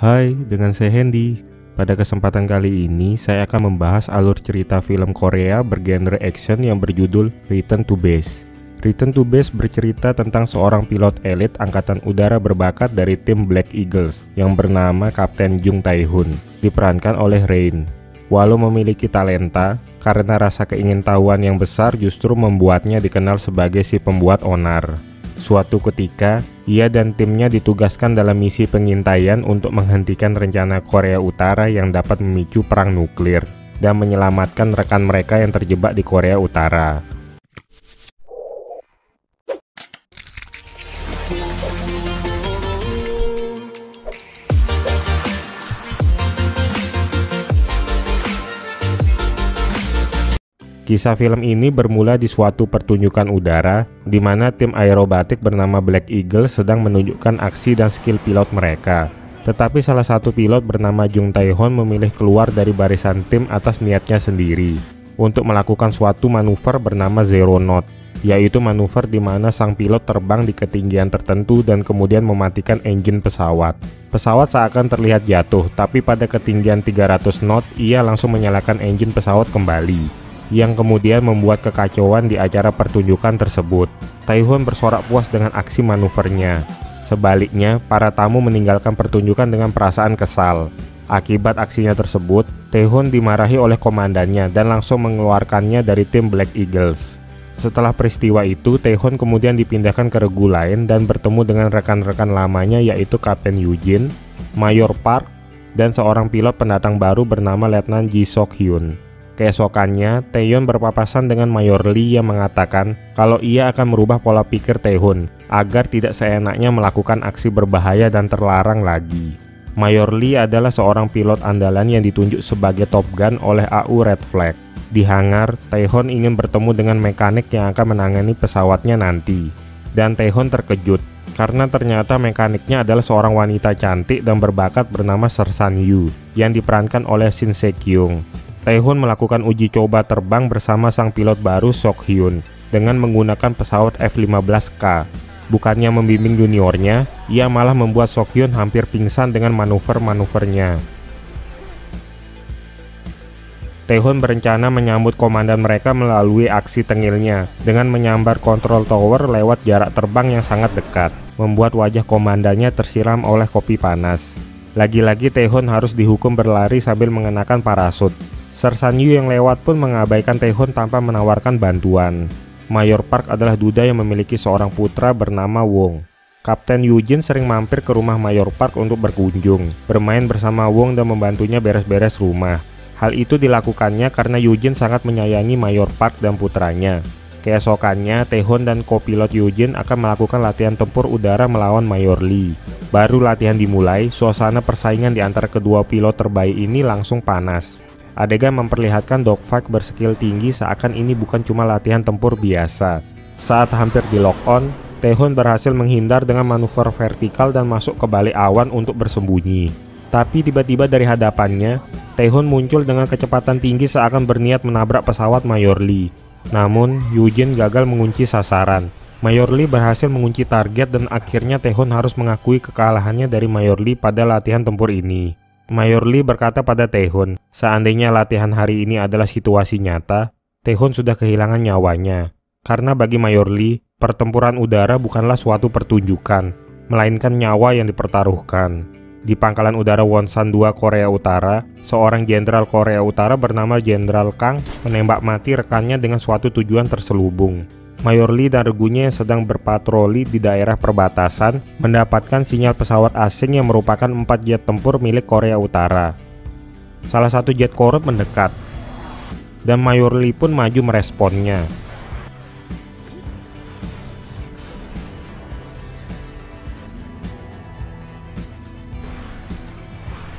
Hai, dengan saya Hendy. Pada kesempatan kali ini, saya akan membahas alur cerita film Korea bergenre action yang berjudul Return to Base. Return to Base bercerita tentang seorang pilot elit angkatan udara berbakat dari tim Black Eagles yang bernama Kapten Jung Tae-hoon, diperankan oleh Rain. Walau memiliki talenta, karena rasa keingintahuan yang besar justru membuatnya dikenal sebagai si pembuat onar. Suatu ketika, ia dan timnya ditugaskan dalam misi pengintaian untuk menghentikan rencana Korea Utara yang dapat memicu perang nuklir dan menyelamatkan rekan mereka yang terjebak di Korea Utara. Kisah film ini bermula di suatu pertunjukan udara, di mana tim aerobatik bernama Black Eagle sedang menunjukkan aksi dan skill pilot mereka. Tetapi salah satu pilot bernama Jung Tae-hoon memilih keluar dari barisan tim atas niatnya sendiri untuk melakukan suatu manuver bernama Zero Knot, yaitu manuver di mana sang pilot terbang di ketinggian tertentu dan kemudian mematikan engine pesawat. Pesawat seakan terlihat jatuh, tapi pada ketinggian 300 knot ia langsung menyalakan engine pesawat kembali, yang kemudian membuat kekacauan di acara pertunjukan tersebut. Tae-hoon bersorak puas dengan aksi manuvernya. Sebaliknya, para tamu meninggalkan pertunjukan dengan perasaan kesal. Akibat aksinya tersebut, Tae-hoon dimarahi oleh komandannya dan langsung mengeluarkannya dari tim Black Eagles. Setelah peristiwa itu, Tae-hoon kemudian dipindahkan ke regu lain dan bertemu dengan rekan-rekan lamanya, yaitu Kapten Eugene, Mayor Park, dan seorang pilot pendatang baru bernama Letnan Ji Sok-hyun. Keesokannya, Tae-hoon berpapasan dengan Mayor Lee yang mengatakan kalau ia akan merubah pola pikir Tae-hoon agar tidak seenaknya melakukan aksi berbahaya dan terlarang lagi. Mayor Lee adalah seorang pilot andalan yang ditunjuk sebagai Top Gun oleh AU Red Flag. Di hangar, Tae-hoon ingin bertemu dengan mekanik yang akan menangani pesawatnya nanti. Dan Tae-hoon terkejut karena ternyata mekaniknya adalah seorang wanita cantik dan berbakat bernama Sersan Yu yang diperankan oleh Shin Se-kyung. Tae-hoon melakukan uji coba terbang bersama sang pilot baru Sok-hyun dengan menggunakan pesawat F-15K. Bukannya membimbing juniornya, ia malah membuat Sok-hyun hampir pingsan dengan manuver-manuvernya. Tae-hoon berencana menyambut komandan mereka melalui aksi tengilnya dengan menyambar kontrol tower lewat jarak terbang yang sangat dekat, membuat wajah komandannya tersiram oleh kopi panas. Lagi-lagi Tae-hoon harus dihukum berlari sambil mengenakan parasut. Sersan Yu yang lewat pun mengabaikan Tae-hoon tanpa menawarkan bantuan. Mayor Park adalah duda yang memiliki seorang putra bernama Wong. Kapten Eugene sering mampir ke rumah Mayor Park untuk berkunjung, bermain bersama Wong dan membantunya beres-beres rumah. Hal itu dilakukannya karena Eugene sangat menyayangi Mayor Park dan putranya. Keesokannya, Tae-hoon dan kopilot Eugene akan melakukan latihan tempur udara melawan Mayor Lee. Baru latihan dimulai, suasana persaingan di antara kedua pilot terbaik ini langsung panas. Adegan memperlihatkan dogfight berskill tinggi seakan ini bukan cuma latihan tempur biasa. Saat hampir di lock on, Tae-hoon berhasil menghindar dengan manuver vertikal dan masuk ke balik awan untuk bersembunyi. Tapi tiba-tiba dari hadapannya, Tae-hoon muncul dengan kecepatan tinggi seakan berniat menabrak pesawat Mayor Lee. Namun, Eugene gagal mengunci sasaran. Mayor Lee berhasil mengunci target dan akhirnya Tae-hoon harus mengakui kekalahannya dari Mayor Lee pada latihan tempur ini. Mayor Lee berkata pada Tae-hoon, seandainya latihan hari ini adalah situasi nyata, Tae-hoon sudah kehilangan nyawanya. Karena bagi Mayor Lee, pertempuran udara bukanlah suatu pertunjukan, melainkan nyawa yang dipertaruhkan. Di pangkalan udara Wonsan 2 Korea Utara, seorang jenderal Korea Utara bernama Jenderal Kang menembak mati rekannya dengan suatu tujuan terselubung. Mayor Lee dan regunya yang sedang berpatroli di daerah perbatasan mendapatkan sinyal pesawat asing yang merupakan 4 jet tempur milik Korea Utara. Salah satu jet korup mendekat, dan Mayor Lee pun maju meresponnya.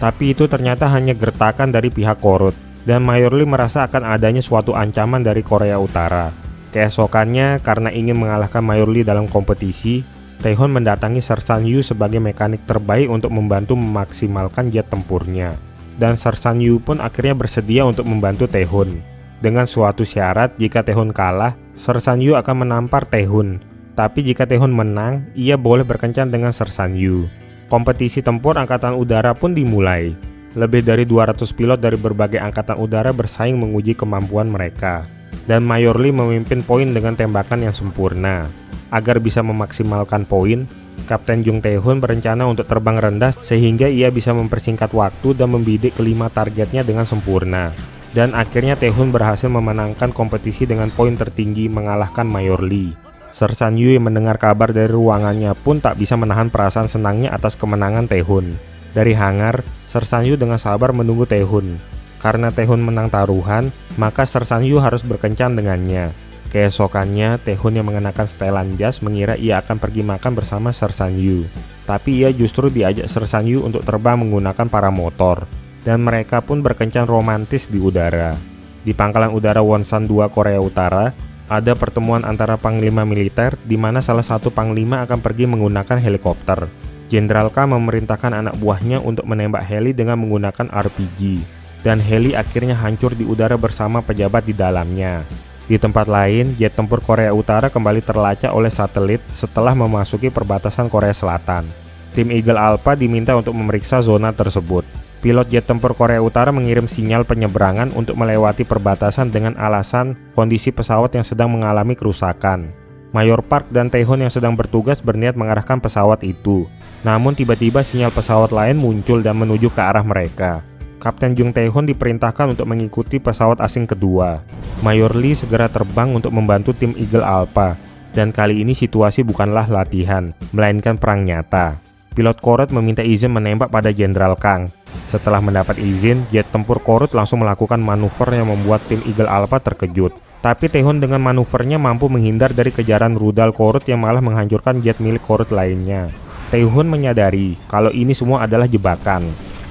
Tapi itu ternyata hanya gertakan dari pihak Korut, dan Mayor Lee merasa akan adanya suatu ancaman dari Korea Utara. Keesokannya, karena ingin mengalahkan Mayor Lee dalam kompetisi, Tae-hoon mendatangi Sersan Yu sebagai mekanik terbaik untuk membantu memaksimalkan jet tempurnya. Dan Sersan Yu pun akhirnya bersedia untuk membantu Tae-hoon. Dengan suatu syarat, jika Tae-hoon kalah, Sersan Yu akan menampar Tae-hoon. Tapi jika Tae-hoon menang, ia boleh berkencan dengan Sersan Yu. Kompetisi tempur angkatan udara pun dimulai. Lebih dari 200 pilot dari berbagai angkatan udara bersaing menguji kemampuan mereka. Dan Mayor Lee memimpin poin dengan tembakan yang sempurna. Agar bisa memaksimalkan poin, Kapten Jung Tae-hun berencana untuk terbang rendah sehingga ia bisa mempersingkat waktu dan membidik kelima targetnya dengan sempurna. Dan akhirnya Tae-hun berhasil memenangkan kompetisi dengan poin tertinggi mengalahkan Mayor Lee. Sir San Yu yang mendengar kabar dari ruangannya pun tak bisa menahan perasaan senangnya atas kemenangan Tae-hun. Dari hangar, Sir San Yu dengan sabar menunggu Tae-hun. Karena Tae-hun menang taruhan, maka Sir San Yu harus berkencan dengannya. Keesokannya, Tae-hun yang mengenakan setelan jas mengira ia akan pergi makan bersama Sir San Yu. Tapi ia justru diajak Sir San Yu untuk terbang menggunakan paramotor. Dan mereka pun berkencan romantis di udara. Di pangkalan udara Wonsan 2 Korea Utara, ada pertemuan antara panglima militer di mana salah satu panglima akan pergi menggunakan helikopter. Jenderal K memerintahkan anak buahnya untuk menembak heli dengan menggunakan RPG. Dan heli akhirnya hancur di udara bersama pejabat di dalamnya. Di tempat lain, jet tempur Korea Utara kembali terlacak oleh satelit setelah memasuki perbatasan Korea Selatan. Tim Eagle Alpha diminta untuk memeriksa zona tersebut. Pilot jet tempur Korea Utara mengirim sinyal penyeberangan untuk melewati perbatasan dengan alasan kondisi pesawat yang sedang mengalami kerusakan. Mayor Park dan Tae-hun yang sedang bertugas berniat mengarahkan pesawat itu. Namun tiba-tiba sinyal pesawat lain muncul dan menuju ke arah mereka. Kapten Jung Tae-hun diperintahkan untuk mengikuti pesawat asing kedua. Mayor Lee segera terbang untuk membantu tim Eagle Alpha. Dan kali ini situasi bukanlah latihan, melainkan perang nyata. Pilot Korut meminta izin menembak pada Jenderal Kang. Setelah mendapat izin, jet tempur Korut langsung melakukan manuver yang membuat tim Eagle Alpha terkejut. Tapi Tae-hun dengan manuvernya mampu menghindar dari kejaran rudal Korut yang malah menghancurkan jet milik Korut lainnya. Tae-hun menyadari kalau ini semua adalah jebakan.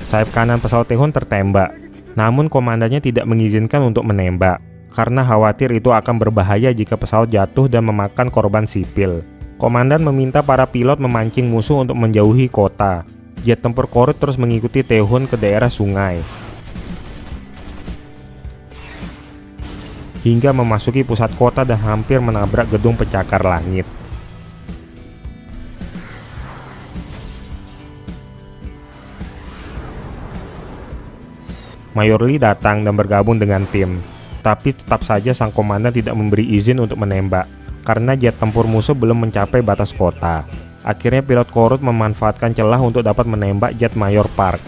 Sayap kanan pesawat Tae-hun tertembak, namun komandannya tidak mengizinkan untuk menembak, karena khawatir itu akan berbahaya jika pesawat jatuh dan memakan korban sipil. Komandan meminta para pilot memancing musuh untuk menjauhi kota. Jet tempur Korut terus mengikuti Tae-hun ke daerah sungai, hingga memasuki pusat kota dan hampir menabrak gedung pencakar langit. Mayor Lee datang dan bergabung dengan tim, tapi tetap saja sang komandan tidak memberi izin untuk menembak, karena jet tempur musuh belum mencapai batas kota. Akhirnya pilot Korut memanfaatkan celah untuk dapat menembak jet Mayor Park.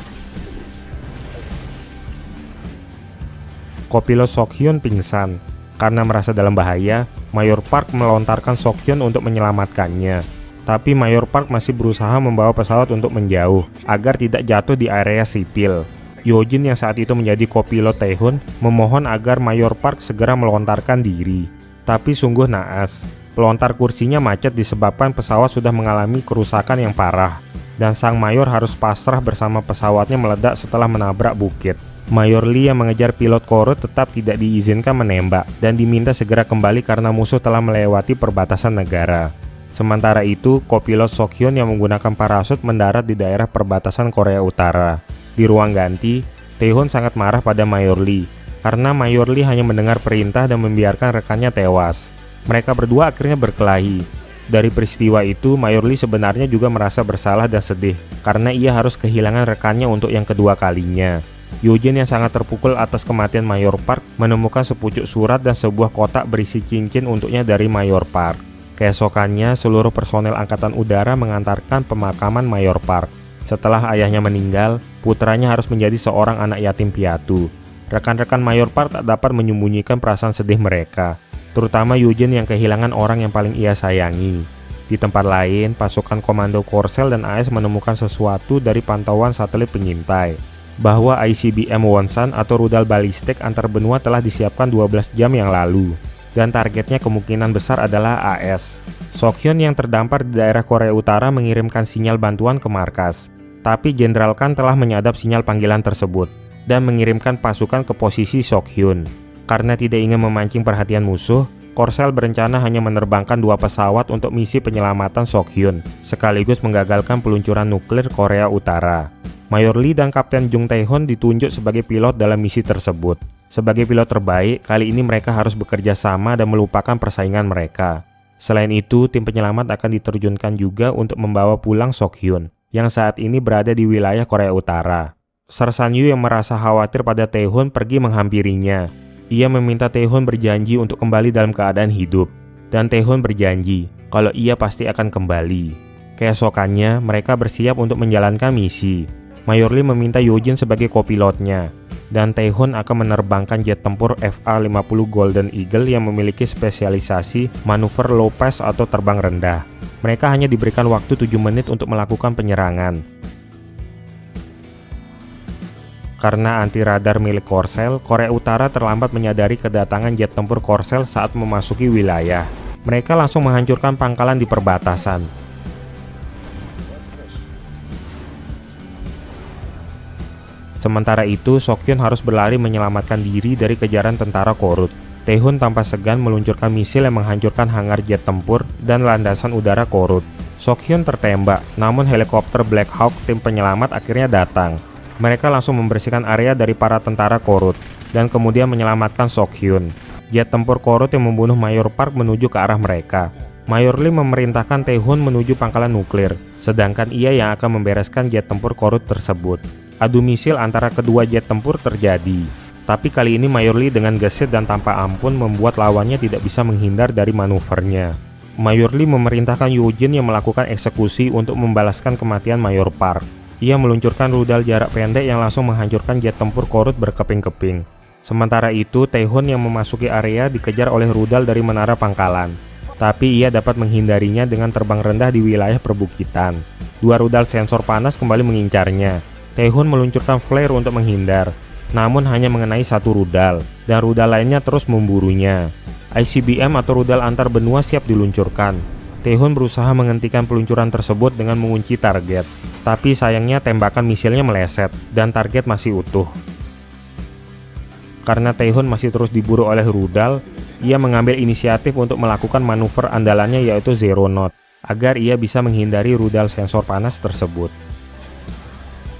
Kopilot Sok-hyun pingsan. Karena merasa dalam bahaya, Mayor Park melontarkan Sok-hyun untuk menyelamatkannya. Tapi Mayor Park masih berusaha membawa pesawat untuk menjauh, agar tidak jatuh di area sipil. Yojin yang saat itu menjadi kopilot Tae-hun memohon agar Mayor Park segera melontarkan diri. Tapi sungguh naas, pelontar kursinya macet disebabkan pesawat sudah mengalami kerusakan yang parah. Dan sang mayor harus pasrah bersama pesawatnya meledak setelah menabrak bukit. Mayor Lee yang mengejar pilot Korut tetap tidak diizinkan menembak dan diminta segera kembali karena musuh telah melewati perbatasan negara. Sementara itu, kopilot Sok-hyun yang menggunakan parasut mendarat di daerah perbatasan Korea Utara. Di ruang ganti, Tae-hun sangat marah pada Mayor Lee karena Mayor Lee hanya mendengar perintah dan membiarkan rekannya tewas. Mereka berdua akhirnya berkelahi. Dari peristiwa itu, Mayor Lee sebenarnya juga merasa bersalah dan sedih karena ia harus kehilangan rekannya untuk yang kedua kalinya. Yojin yang sangat terpukul atas kematian Mayor Park menemukan sepucuk surat dan sebuah kotak berisi cincin untuknya dari Mayor Park. Keesokannya, seluruh personel Angkatan Udara mengantarkan pemakaman Mayor Park. Setelah ayahnya meninggal, putranya harus menjadi seorang anak yatim piatu. Rekan-rekan Mayor Park tak dapat menyembunyikan perasaan sedih mereka, terutama Yujin yang kehilangan orang yang paling ia sayangi. Di tempat lain, pasukan komando Korsel dan AS menemukan sesuatu dari pantauan satelit pengintai, bahwa ICBM Wonsan atau rudal balistik antar benua telah disiapkan 12 jam yang lalu, dan targetnya kemungkinan besar adalah AS. Sok-hyun yang terdampar di daerah Korea Utara mengirimkan sinyal bantuan ke markas, tapi Jenderal Kang telah menyadap sinyal panggilan tersebut dan mengirimkan pasukan ke posisi Sok-hyun. Karena tidak ingin memancing perhatian musuh, Korsel berencana hanya menerbangkan 2 pesawat untuk misi penyelamatan Sok-hyun, sekaligus menggagalkan peluncuran nuklir Korea Utara. Mayor Lee dan Kapten Jung Tae-hun ditunjuk sebagai pilot dalam misi tersebut. Sebagai pilot terbaik, kali ini mereka harus bekerja sama dan melupakan persaingan mereka. Selain itu, tim penyelamat akan diterjunkan juga untuk membawa pulang Sok-hyun. yang saat ini berada di wilayah Korea Utara. Sersan Yu yang merasa khawatir pada Tae-hun pergi menghampirinya. Ia meminta Tae-hun berjanji untuk kembali dalam keadaan hidup. Dan Tae-hun berjanji kalau ia pasti akan kembali. Keesokannya, mereka bersiap untuk menjalankan misi. Mayor Lee meminta Yojin sebagai kopilotnya. Dan Tae-hun akan menerbangkan jet tempur FA-50 Golden Eagle yang memiliki spesialisasi manuver low pass atau terbang rendah. Mereka hanya diberikan waktu 7 menit untuk melakukan penyerangan. Karena anti-radar milik Korsel, Korea Utara terlambat menyadari kedatangan jet tempur Korsel saat memasuki wilayah. Mereka langsung menghancurkan pangkalan di perbatasan. Sementara itu, Sokyun harus berlari menyelamatkan diri dari kejaran tentara Korut. Tae-hun tanpa segan meluncurkan misil yang menghancurkan hangar jet tempur dan landasan udara Korut. Sokyun tertembak, namun helikopter Black Hawk tim penyelamat akhirnya datang. Mereka langsung membersihkan area dari para tentara Korut dan kemudian menyelamatkan Sokyun. Jet tempur Korut yang membunuh Mayor Park menuju ke arah mereka. Mayor Lee memerintahkan Tae-hun menuju pangkalan nuklir, sedangkan ia yang akan membereskan jet tempur Korut tersebut. Adu misil antara kedua jet tempur terjadi. Tapi kali ini Mayor Lee dengan gesit dan tanpa ampun membuat lawannya tidak bisa menghindar dari manuvernya. Mayor Lee memerintahkan Yojin yang melakukan eksekusi untuk membalaskan kematian Mayor Park. Ia meluncurkan rudal jarak pendek yang langsung menghancurkan jet tempur Korut berkeping-keping. Sementara itu, Tae-hun yang memasuki area dikejar oleh rudal dari menara pangkalan. Tapi ia dapat menghindarinya dengan terbang rendah di wilayah perbukitan. 2 rudal sensor panas kembali mengincarnya. Tae-hun meluncurkan flare untuk menghindar, namun hanya mengenai 1 rudal, dan rudal lainnya terus memburunya. ICBM atau rudal antar benua siap diluncurkan. Tae-hun berusaha menghentikan peluncuran tersebut dengan mengunci target. Tapi sayangnya tembakan misilnya meleset, dan target masih utuh. Karena Tae-hun masih terus diburu oleh rudal, ia mengambil inisiatif untuk melakukan manuver andalannya yaitu Zero Knot, agar ia bisa menghindari rudal sensor panas tersebut.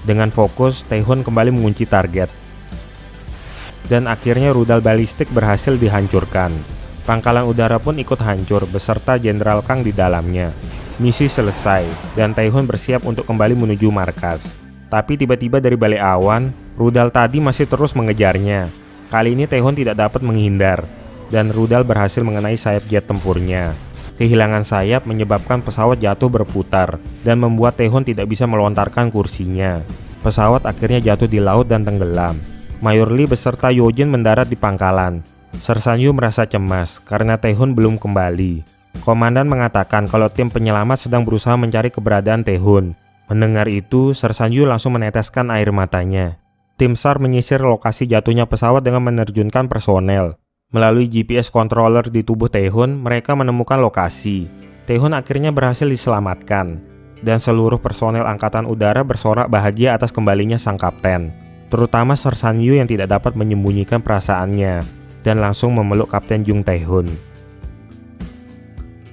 Dengan fokus, Tae-hun kembali mengunci target. Dan akhirnya rudal balistik berhasil dihancurkan. Pangkalan udara pun ikut hancur beserta Jenderal Kang di dalamnya. Misi selesai, dan Tae-hun bersiap untuk kembali menuju markas. Tapi tiba-tiba dari balik awan, rudal tadi masih terus mengejarnya. Kali ini Tae-hun tidak dapat menghindar, dan rudal berhasil mengenai sayap jet tempurnya. Kehilangan sayap menyebabkan pesawat jatuh berputar, dan membuat Tae-hun tidak bisa melontarkan kursinya. Pesawat akhirnya jatuh di laut dan tenggelam. Mayor Lee beserta Yojin mendarat di pangkalan. Sersan Yu merasa cemas karena Tae-hun belum kembali. Komandan mengatakan kalau tim penyelamat sedang berusaha mencari keberadaan Tae-hun. Mendengar itu, Sersan Yu langsung meneteskan air matanya. Tim SAR menyisir lokasi jatuhnya pesawat dengan menerjunkan personel. Melalui GPS controller di tubuh Tae-hun, mereka menemukan lokasi. Tae-hun akhirnya berhasil diselamatkan. Dan seluruh personel angkatan udara bersorak bahagia atas kembalinya sang kapten. Terutama Sersan Yu yang tidak dapat menyembunyikan perasaannya dan langsung memeluk Kapten Jung Tae-hun.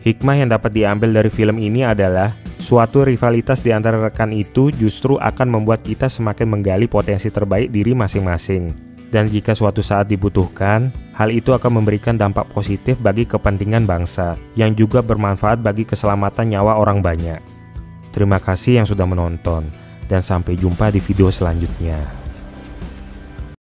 Hikmah yang dapat diambil dari film ini adalah suatu rivalitas di antara rekan itu justru akan membuat kita semakin menggali potensi terbaik diri masing-masing. Dan jika suatu saat dibutuhkan, hal itu akan memberikan dampak positif bagi kepentingan bangsa yang juga bermanfaat bagi keselamatan nyawa orang banyak. Terima kasih yang sudah menonton, dan sampai jumpa di video selanjutnya.